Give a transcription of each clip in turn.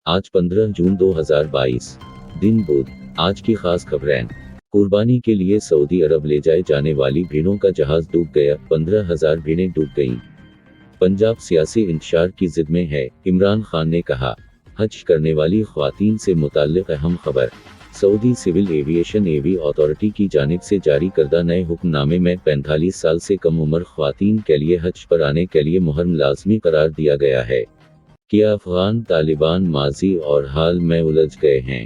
आज 15 जून 2022 दिन बुध। आज की खास खबरें। कुर्बानी के लिए सऊदी अरब ले जाए जाने वाली भेड़ों का जहाज डूब गया, 15,000 भेड़ें डूब गईं। पंजाब सियासी इंतशार की जिद में है, इमरान खान ने कहा। हज करने वाली ख्वातीन से मुताल्लिक अहम खबर। सऊदी सिविल एविएशन एवी अथॉरिटी की जानिब से जारी करदा नए हुक्मनामे में 45 साल से कम उम्र ख्वातीन के लिए हज पर आने के लिए मुहर्रम लाजमी करार दिया गया है। क्या अफगान तालिबान माजी और हाल में उलझ गए हैं?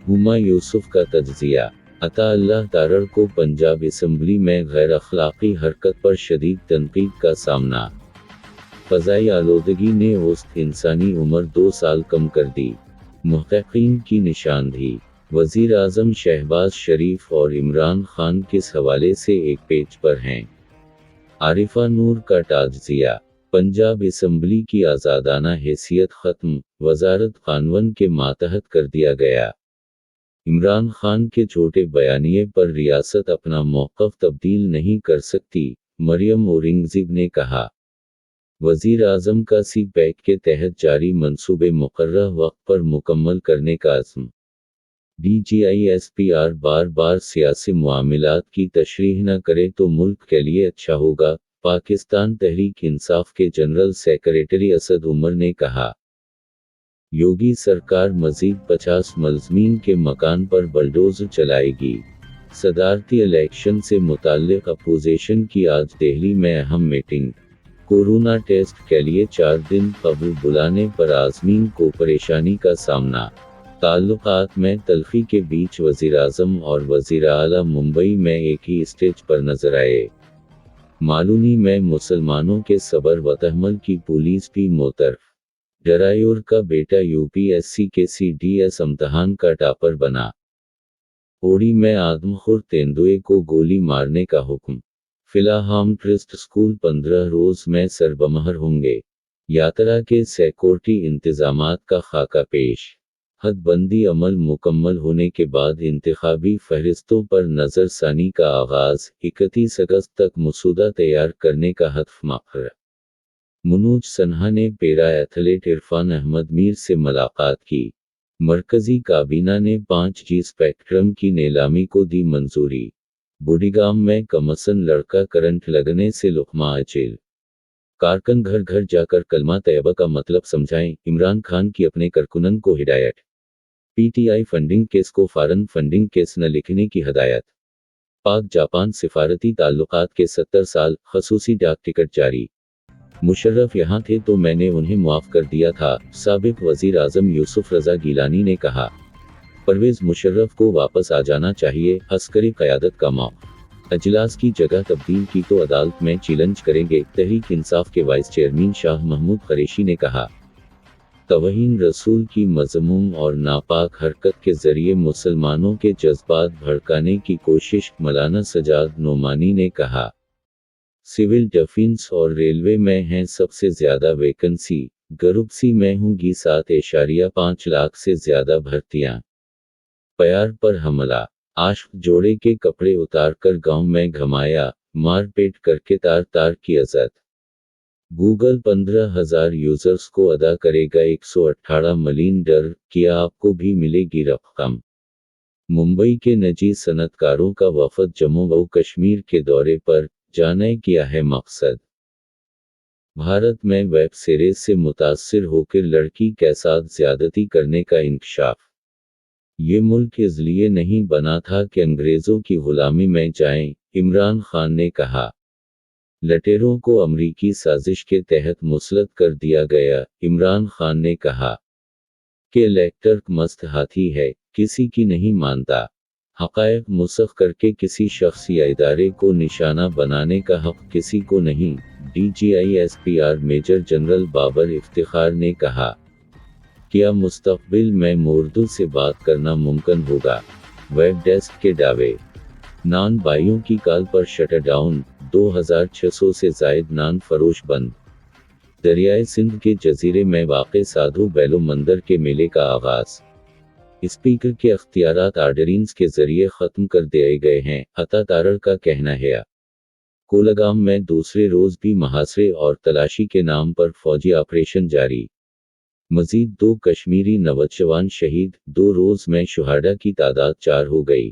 हुमा यूसुफ का तज्जिया। अता अल्लाह तारड़ को पंजाब असम्बली में गैर अखलाकी हरकत पर शदीद तनकीद का सामना। फ़ज़ाई आलूदगी ने औसत इंसानी उम्र 2 साल कम कर दी। मुहक़्क़ीन की निशानदेही। वज़ीर आज़म शहबाज शरीफ और इमरान खान किस हवाले से एक पेज पर हैं? आरिफा नूर का ताज़िया। पंजाब असम्बली की आज़ादाना हैसियत ख़त्म, वज़ारत क़ानून के मातहत कर दिया गया। इमरान खान के झूठे बयानिए पर रियासत अपना मौक़िफ़ तब्दील नहीं कर सकती, मरियम औरंगज़ेब ने कहा। वज़ीर आज़म का सी पैक के तहत जारी मंसूबे मुक़र्रर वक्त पर मुकम्मल करने का अज़्म। DGISPR बार बार सियासी मामलात की तशरीह न करे तो मुल्क के लिए अच्छा होगा, पाकिस्तान तहरीक इंसाफ के जनरल सेक्रेटरी असद उमर ने कहा। योगी सरकार मज़ीद 50 मुलज़मीन के मकान पर बलडोज़र चलाएगी। सदारती इलेक्शन से मुताल्लिक़ अपोजिशन की आज दिल्ली में अहम मीटिंग। कोरोना टेस्ट के लिए 4 दिन कबल बुलाने पर आज़मीन को परेशानी का सामना। ताल्लुकात में तल्ख़ी के बीच वज़ीर-आज़म और वज़ीर आला मुंबई में एक ही स्टेज पर नजर आए। मालूनी में मुसलमानों के सब्र व तहम्मुल की पुलिस भी मोतरफ। ड्राइवर का बेटा UPSC के CDS इम्तहान का टॉपर बना। ओड़ी में आदमखोर तेंदुए को गोली मारने का हुक्म। फिलहाल ट्रस्ट स्कूल 15 रोज में सरबमहर होंगे। यात्रा के सिक्योरिटी इंतजामात का खाका पेश। हदबंदी अमल मुकम्मल होने के बाद इंतखाबी फहरिस्तों पर नज़रसानी का आगाज़, 31 अगस्त तक मसूदा तैयार करने का हतफ मक़र्रर। मनोज सिन्हा ने पैरा एथलीट इरफान अहमद मीर से मुलाकात की। मरकज़ी काबीना ने 5G स्पेक्ट्रम की नीलामी को दी मंजूरी। बुढ़ीगाम में कमसन लड़का करंट लगने से लुक़मा जेल। कारकन घर घर जाकर कलमा तैयबा का मतलब समझाएं, इमरान खान की अपने कारकुनन को हिदायत। PTI फंडिंग केस को फॉरेन फंडिंग केस न लिखने की हदायत। पाक जापान सिफारती ताल्लुकात के 70 साल, ख़ुसूसी डाक टिकट जारी। मुशर्रफ यहाँ थे तो मैंने उन्हें मुआफ़ कर दिया था, साबिक़ वज़ीर आज़म यूसुफ रज़ा गिलानी ने कहा। परवेज़ मुशर्रफ को वापस आ जाना चाहिए, अस्करी क़यादत का मौक़िफ़। अजलास की जगह तब्दील की तो अदालत में चैलेंज करेंगे, तहरीक इंसाफ के वाइस चेयरमैन शाह महमूद कुरैशी ने कहा। तौहीन रसूल की मज़मूम और नापाक हरकत के ज़रिए मुसलमानों के जज्बात भड़काने की कोशिश, मौलाना सजाद नोमानी ने कहा। सिविल डिफेंस और रेलवे में हैं सबसे ज़्यादा वैकेंसी, ग्रुप सी में होंगी 7.5 लाख से ज़्यादा भर्तियां। प्यार पर हमला। आशिक जोड़े के कपड़े उतारकर गांव में घुमाया, मारपीट करके तार की अज़त। गूगल 15,000 यूजर्स को अदा करेगा 118 मिलियन डॉलर, क्या आपको भी मिलेगी रकम? मुंबई के निजी सनतकारों का वफ़द जम्मू व कश्मीर के दौरे पर, जाने क्या है मकसद? भारत में वेब सीरीज से मुतासिर होकर लड़की के साथ ज़्यादती करने का इंकशाफ। ये मुल्क इसलिए नहीं बना था कि अंग्रेज़ों की गुलामी में जाएं, इमरान खान ने कहा। लटेरों को अमरीकी साजिश के तहत मुसल्लत कर दिया गया, इमरान खान ने कहा। कि इलेक्टर मस्त हाथी है, किसी की नहीं मानता। हक़ाइक़ मुसख करके किसी शख्स या इदारे को निशाना बनाने का हक़ किसी को नहीं, DGISPR major general Babar Iftikhar ने कहा। क्या मुस्तक़बिल में उर्दू से बात करना मुमकिन होगा? वेब डेस्क के दावे। नान बाइयों की कॉल पर शटडाउन, 2600 से ज़ायद नान फरोश बंद। दरियाए सिंध के जजीरे में वाक़े साधु बैलो मंदिर के मेले का आगाज़। स्पीकर के अख्तियारात आर्डरिंस के ज़रिए ख़त्म कर दिए गए हैं, अता तारड़ का कहना है। कोलगाम में दूसरे रोज़ भी मुहासरे और तलाशी के नाम पर फ़ौजी ऑपरेशन जारी। मजीद 2 कश्मीरी नौजवान शहीद, 2 रोज में शुहादा की तादाद 4 हो गई।